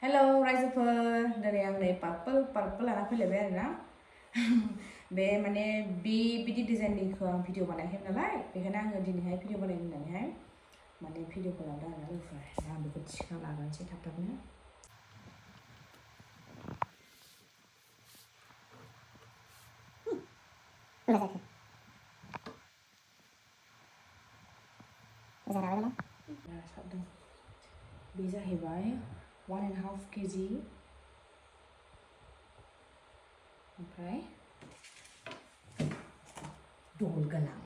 hello रायजोफोर दिनै आं नै पार्पल लाना फैलायबाय आरोना बे माने बिदि डिजाइननिखौ आं भिडिअ बानायाखै नालाय बेखायनो आङो दिनैहाय भिडिअ बानायनो होननानैहाय माने भिडिअखौ लादों आरोना लोगोफोर दा आं बेखौ थिखांना लाग्रोनोसै थाब-थाबनो साबदों बे जाहैबाय 1.5 kg ओमफ्राय दल गोनां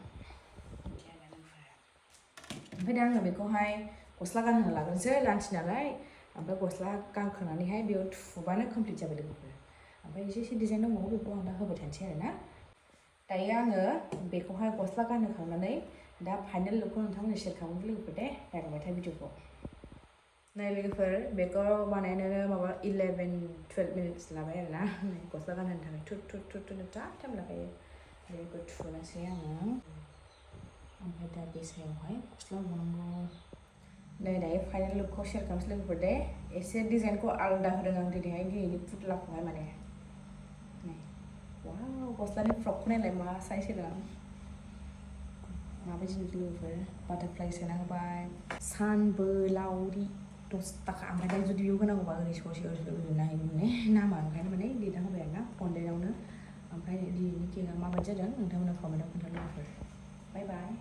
ओमफ्राय दा आङो बेखौहाय गस्ला गानहोना लाग्रोनोसै लान्च नालाय ओमफ्राय गस्ला गानखांनानैहाय बेयाव थुबानो कमप्लिट जाबाय लोगोफोर ओमफ्राय एसे डिजाइन दंबावो बेखौ आं दा होबाय थानोसै आरोना दायो आङो बेखौहाय गस्ला गानहोखांनानै दा फाइनेल लुकखौ नोंथांमोननो शेयार खालामगोन लोगोफोर दे नायलांबाय था भिडिअखौ नै लोगोफोर बेखौ बानायनोनो माबा 11-12 मिनिट्स लाबाय आरोना गस्ला गानहोनो थाखाय थुट टाइम लाखायो बेखौ थुनोसै आङो ओमफ्राय दा बे सायावहाय गस्ला बनांगौ नै दायो फाइनेल लुकखौ शेयार खालामसै लोगोफोर दे एसे डिजाइनखौ आलादा होदों आं दिनैनि फुथलाखौहाय माने नै वाव गस्लानि फ्रकखौ नायलाय मा साइज होदों आं माबायदि नुदों लोगोफोर बाटारफ्लाइ सोना होबाय सानबोलावरि 10 थाखा ओमफ्राय दा जुदि बेयाव होनांगौबा ओरै ससे नायनो माने नामा ओंखायनो माने लिरना होबाय आरोना कन्टेनावनो ओमफ्राय दिनैनि केकआ माबायदि जादों नोंथांमोना कमेन्टआव खोन्थानो लोगोफोर बाय बाय